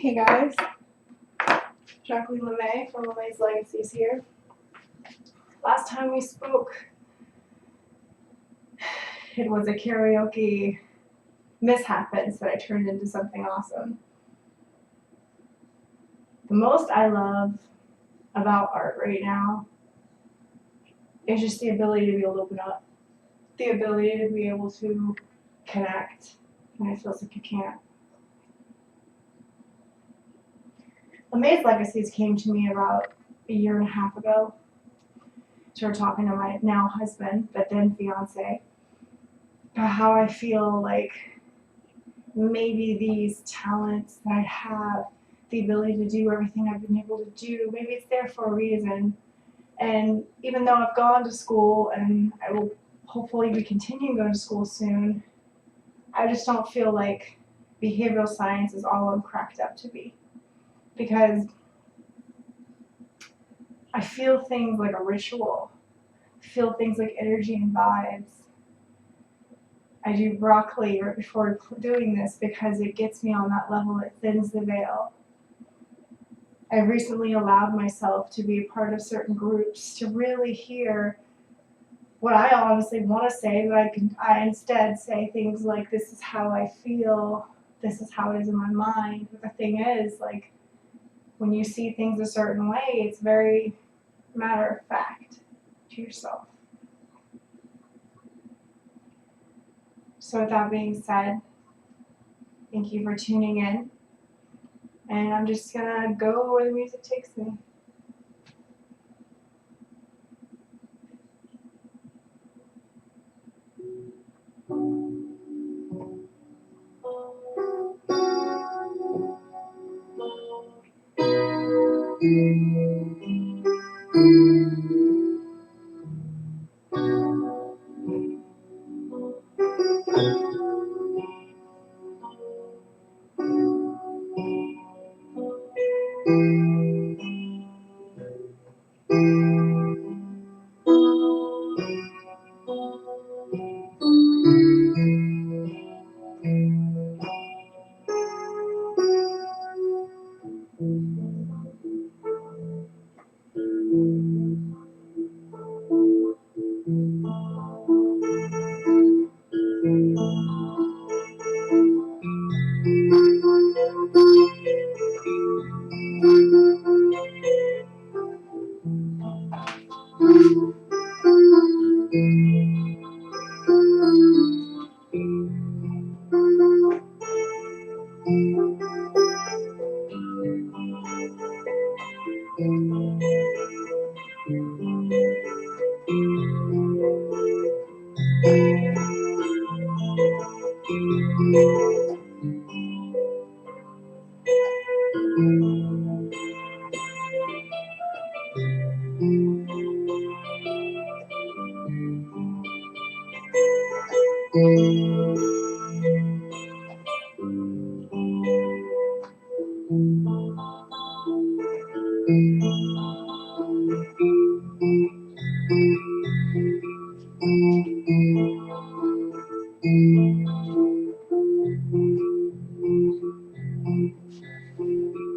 Hey guys, Jacqueline LeMay from LeMay's Legacies here. Last time we spoke, it was a karaoke mishappen that I turned into something awesome. The most I love about art right now is just the ability to be able to open up, the ability to be able to connect when it feels like you can't. LeMay's Legacies came to me about a year and a half ago. Started talking to my now husband, but then fiance, about how I feel like maybe these talents that I have, the ability to do everything I've been able to do, maybe it's there for a reason. And even though I've gone to school and I will hopefully be continuing going to school soon, I just don't feel like behavioral science is all I'm cracked up to be. Because I feel things like a ritual, I feel things like energy and vibes. I do broccoli right before doing this because it gets me on that level, it thins the veil. I've recently allowed myself to be a part of certain groups to really hear what I honestly want to say, but I instead say things like, this is how I feel, this is how it is in my mind. But the thing is, like, when you see things a certain way, it's very matter of fact to yourself. So with that being said, thank you for tuning in. And I'm just gonna go where the music takes me.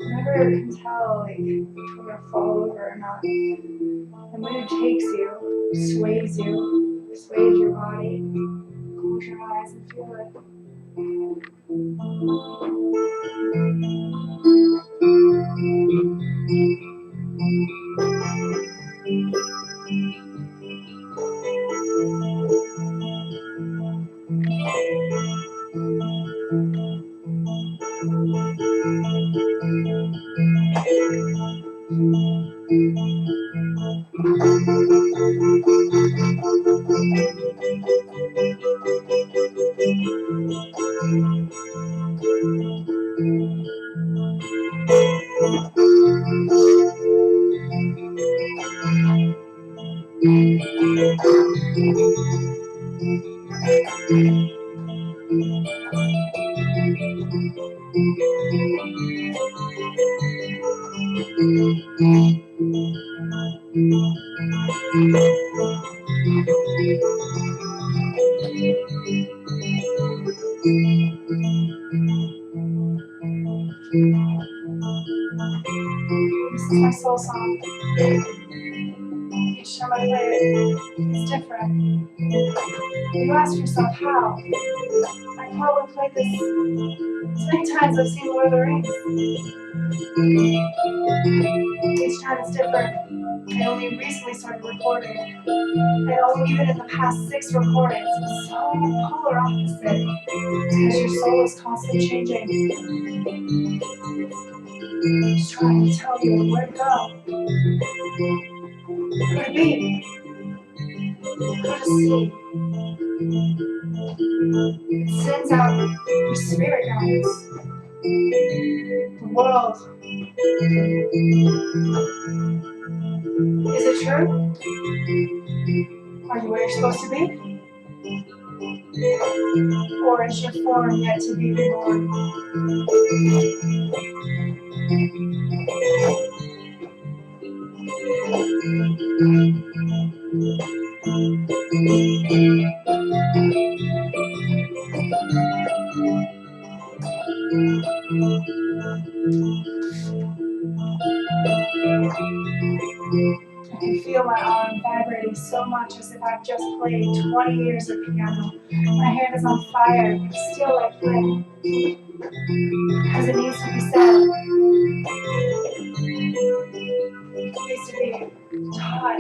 Never can tell like when to fall over or not. The mood takes you, sways your body. Close your eyes and feel it. soul song. Each time I play it, it's different. You ask yourself how. I probably played this as many times I've seen Lord of the Rings. Each time it's different. I only recently started recording. And even in the past 6 recordings, it's so polar opposite. Because your soul is constantly changing. It's trying to tell you where to go. Who to be. Who to see. It sends out your spirit guides. The world. Is it true? Are you where you're supposed to be? Or is your form yet to be reborn? I can feel my arm vibrating so much as if I've just played 20 years of piano. My hand is on fire, but still like flame. Because it needs to be said. It needs to be taught.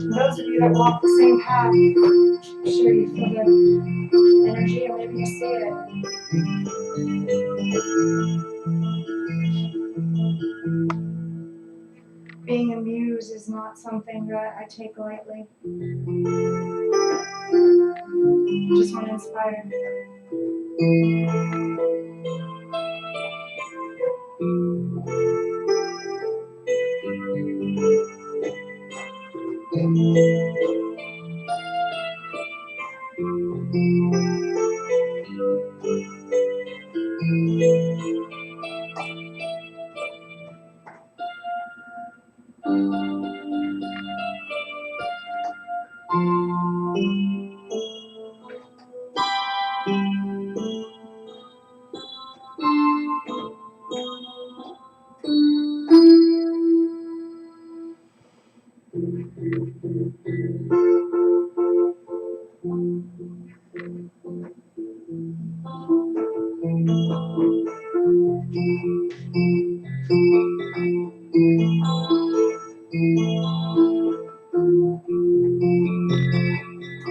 Those of you that walk the same path, I'm sure you feel the energy or maybe you see it. Being a muse is not something that I take lightly. Just want to inspire.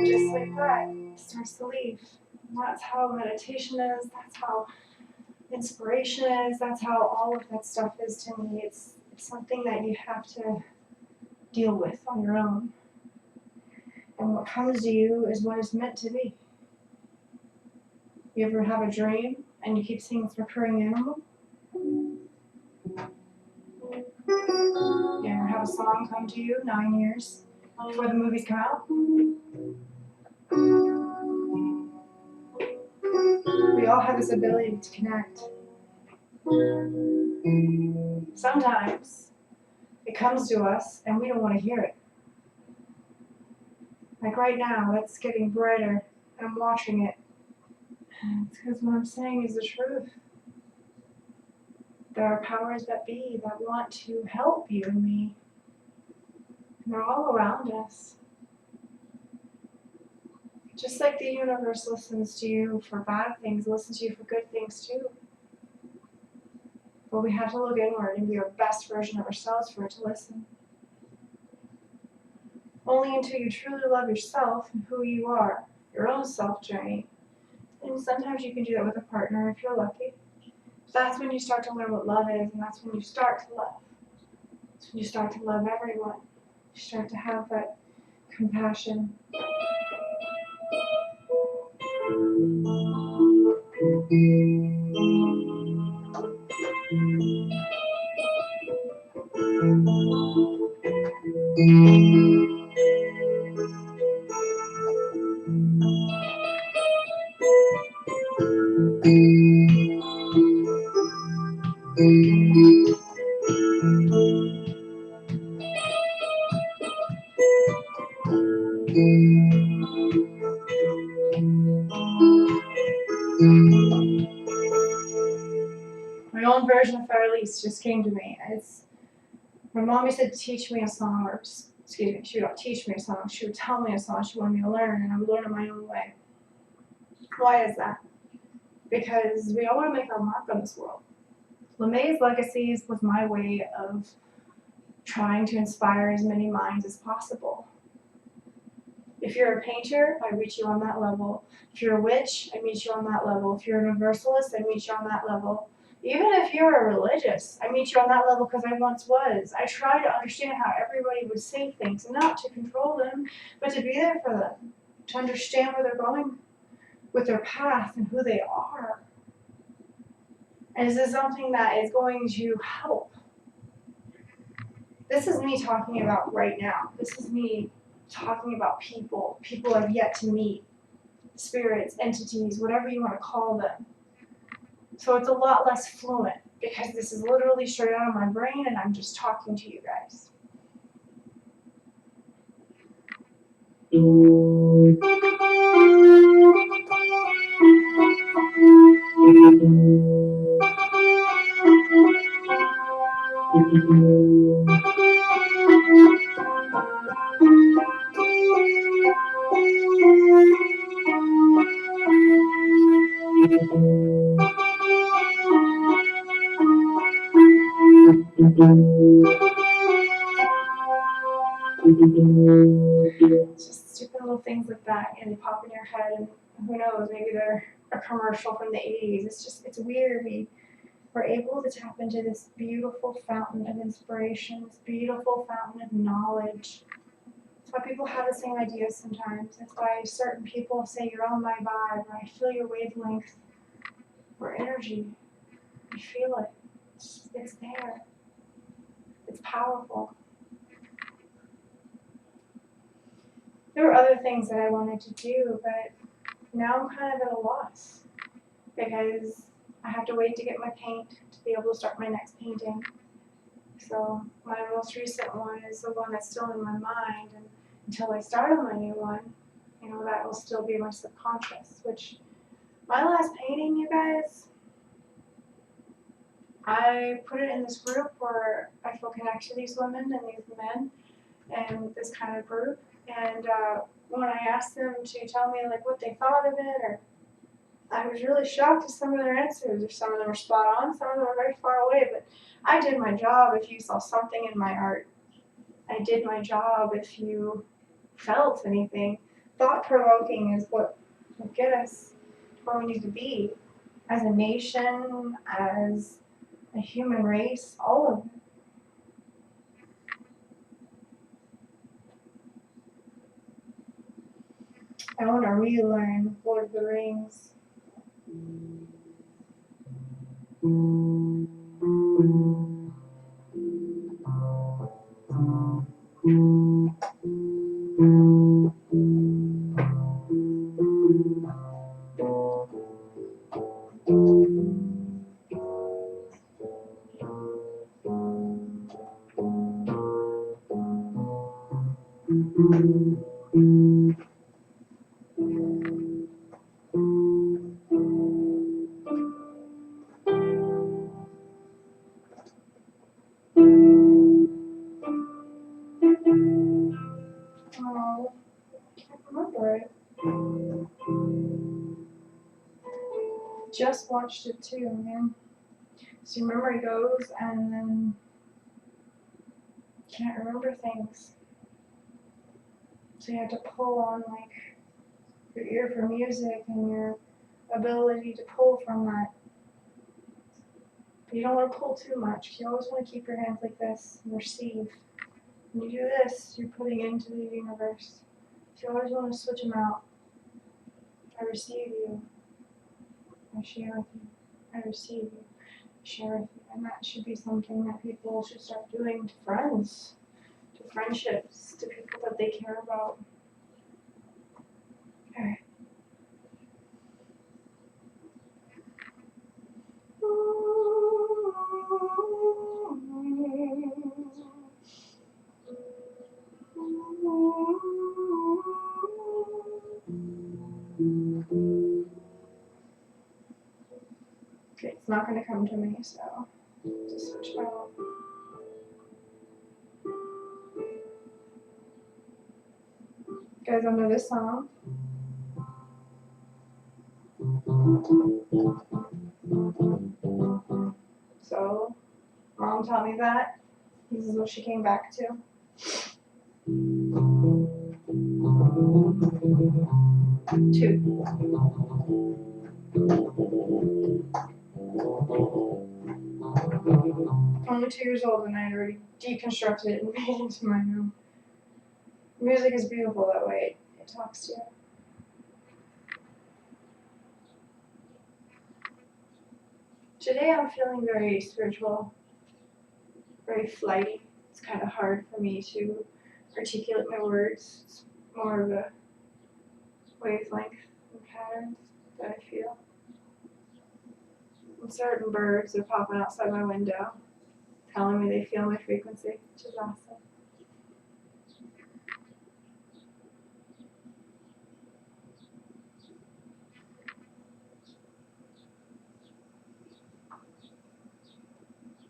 Just like that, it starts to leave. And that's how meditation is, that's how inspiration is, that's how all of that stuff is to me. It's something that you have to deal with on your own. And what comes to you is what is meant to be. You ever have a dream and you keep seeing this recurring animal? You ever have a song come to you 9 years before the movies come out? We all have this ability to connect. Sometimes it comes to us and we don't want to hear it. Like right now, it's getting brighter and I'm watching it. It's because what I'm saying is the truth. There are powers that be that want to help you and me. And they're all around us. Just like the universe listens to you for bad things, it listens to you for good things too. But we have to look inward and be our best version of ourselves for it to listen. Only until you truly love yourself and who you are, your own self journey. And sometimes you can do that with a partner if you're lucky. That's when you start to learn what love is, and that's when you start to love. That's when you start to love everyone. You start to have that compassion. just came to me. My mom used to teach me a song, or excuse me, she would not teach me a song. She would tell me a song she wanted me to learn, and I would learn it my own way. Why is that? Because we all want to make our mark on this world. LeMay's Legacies was my way of trying to inspire as many minds as possible. If you're a painter, I reach you on that level. If you're a witch, I meet you on that level. If you're a universalist, I meet you on that level. Even if you're a religious, I meet you on that level because I once was. I try to understand how everybody would say things, not to control them, but to be there for them, to understand where they're going with their path and who they are. And is this something that is going to help? This is me talking about right now. This is me talking about people I've yet to meet, spirits, entities, whatever you want to call them. So it's a lot less fluent because this is literally straight out of my brain and I'm just talking to you guys. Just stupid little things like that, and they pop in your head, and who knows, maybe they're a commercial from the 80s. It's weird. We're able to tap into this beautiful fountain of inspiration, this beautiful fountain of knowledge. That's why people have the same ideas sometimes. That's why certain people say you're on my vibe, or I feel your wavelength, or energy. You feel it. It's there. It's powerful. There were other things that I wanted to do, but now I'm kind of at a loss because I have to wait to get my paint to be able to start my next painting. So my most recent one is the one that's still in my mind, and until I start on my new one, that will still be my subconscious, which my last painting, you guys, I put it in this group where I feel connected to these women and these men and this kind of group. And when I asked them to tell me like what they thought of it, or I was really shocked at some of their answers. Some of them were spot on, some of them were very far away. But I did my job. If you saw something in my art, I did my job. If you felt anything, thought provoking is what will get us where we need to be as a nation, as a human race, all of it. I want to relearn Lord of the Rings. Oh, I can't remember it. Just watched it too, man. So your memory goes and then can't remember things. So you have to pull on like your ear for music and your ability to pull from that. But you don't want to pull too much. You always want to keep your hands like this and receive. When you do this, you're putting into the universe. So you always want to switch them out. I receive you. I share with you. I receive you. I share with you. And that should be something that people should start doing to friends, to friendships, to people that they care about. Okay. Okay, it's not going to come to me, so just switch You guys don't know this song? So, Mom taught me that. This is what she came back to. Two. Only 2 years old and I had already deconstructed it and made it into my own. Music is beautiful that way. It talks to you. Today I'm feeling very spiritual, very flighty. It's kind of hard for me to articulate my words. It's more of a wavelength and pattern that I feel. And certain birds are popping outside my window, telling me they feel my frequency, which is awesome.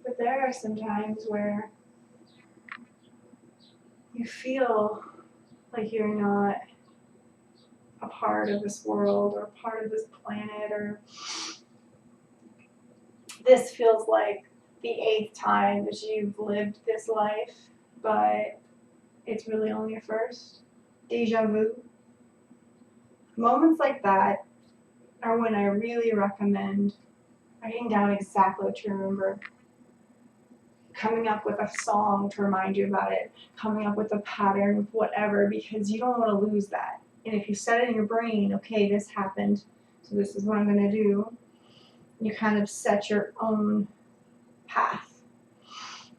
But there are some times where you feel like you're not a part of this world or a part of this planet, or this feels like the 8th time that you've lived this life, but it's really only a first. Deja vu. Moments like that are when I really recommend writing down exactly what you remember, coming up with a song to remind you about it, coming up with a pattern with whatever, because you don't want to lose that. And if you set it in your brain, okay, this happened, so this is what I'm going to do, you kind of set your own path.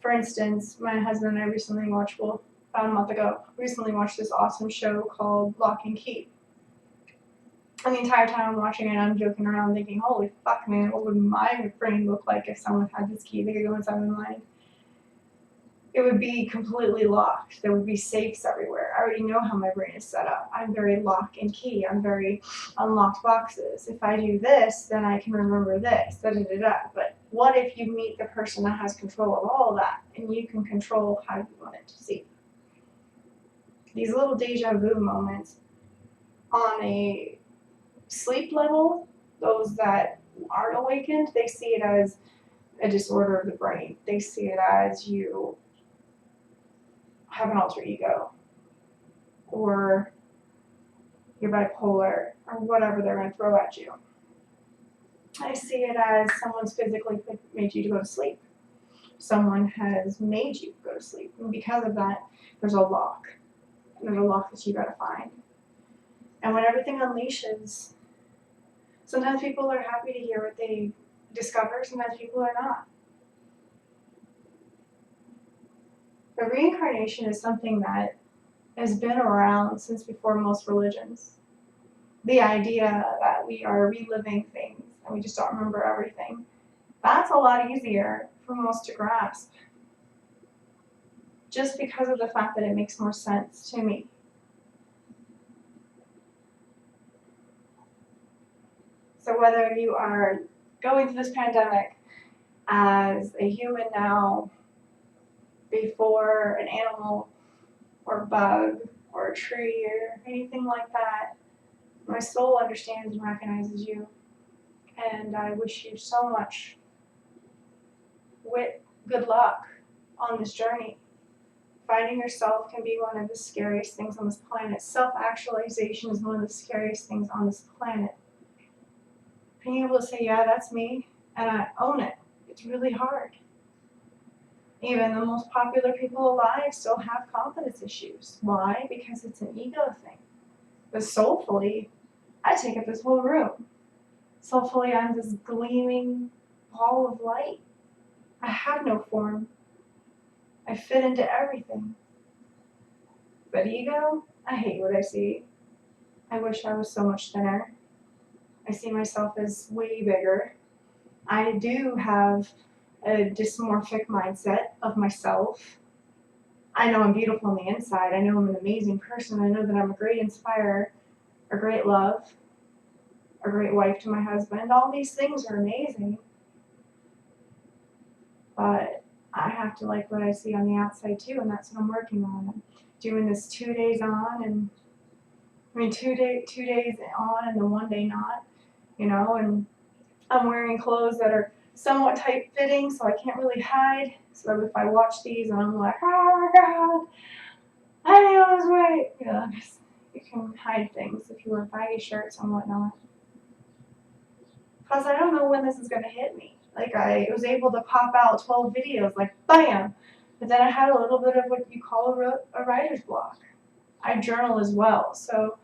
For instance, my husband and I recently watched, well, about a month ago, recently watched this awesome show called Lock and Key. And the entire time I'm watching it, I'm joking around thinking, holy fuck, man, what would my brain look like if someone had this key? They could go inside my mind. It would be completely locked. There would be safes everywhere. I already know how my brain is set up. I'm very lock and key. I'm very unlocked boxes. If I do this, then I can remember this, da da da da. But what if you meet the person that has control of all of that, and you can control how you want it to see? These little deja vu moments on a sleep level, those that aren't awakened, they see it as a disorder of the brain. They see it as you have an alter ego, or you're bipolar, or whatever they're going to throw at you. I see it as someone's physically made you to go to sleep. Someone has made you go to sleep. And because of that, there's a lock. And there's a lock that you got to find. And when everything unleashes, sometimes people are happy to hear what they discover, sometimes people are not. But reincarnation is something that has been around since before most religions. The idea that we are reliving things and we just don't remember everything, that's a lot easier for most to grasp. Just because of the fact that it makes more sense to me. So whether you are going through this pandemic as a human now, before an animal or a bug or a tree or anything like that, my soul understands and recognizes you. And I wish you so much good luck on this journey. Finding yourself can be one of the scariest things on this planet. Self-actualization is one of the scariest things on this planet. Being able to say, yeah, that's me, and I own it. It's really hard. Even the most popular people alive still have confidence issues. Why? Because it's an ego thing. But soulfully, I take up this whole room. Soulfully, I'm this gleaming ball of light. I have no form. I fit into everything. But ego, I hate what I see. I wish I was so much thinner. I see myself as way bigger. I do have a dysmorphic mindset of myself. I know I'm beautiful on the inside. I know I'm an amazing person. I know that I'm a great inspirer, a great love, a great wife to my husband. All these things are amazing. But I have to like what I see on the outside too, and that's what I'm working on. I'm doing this 2 days on and I mean, 2 days on and then 1 day not, you know, and I'm wearing clothes that are somewhat tight fitting, so I can't really hide. So if I watch these and I'm like, oh my god, I need to lose weight, you know, you can hide things if you wear baggy shirts and whatnot. Plus, I don't know when this is gonna hit me. Like, I was able to pop out 12 videos, like, bam! But then I had a little bit of what you call a writer's block. I journal as well, so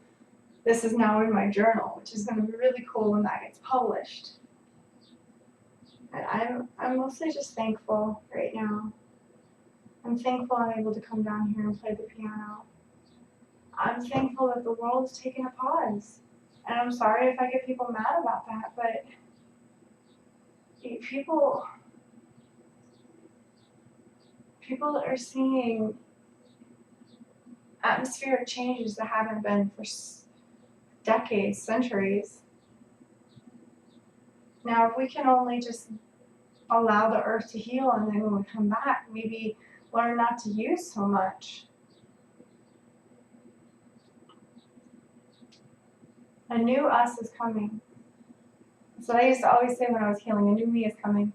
this is now in my journal, which is gonna be really cool when that gets published. And I'm mostly just thankful right now. I'm thankful I'm able to come down here and play the piano. I'm thankful that the world has taken a pause. And I'm sorry if I get people mad about that, but people are seeing atmospheric changes that haven't been for decades, centuries. Now, if we can only just allow the earth to heal and then when we come back, maybe learn not to use so much. A new us is coming. That's what I used to always say when I was healing. A new me is coming.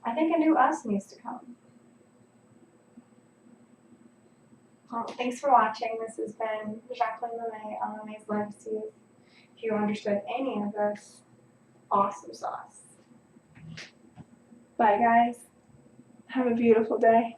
I think a new us needs to come. Well, thanks for watching. This has been Jacqueline LeMay on LeMay's Legacies. If you understood any of this, awesome sauce. Bye, guys. Have a beautiful day.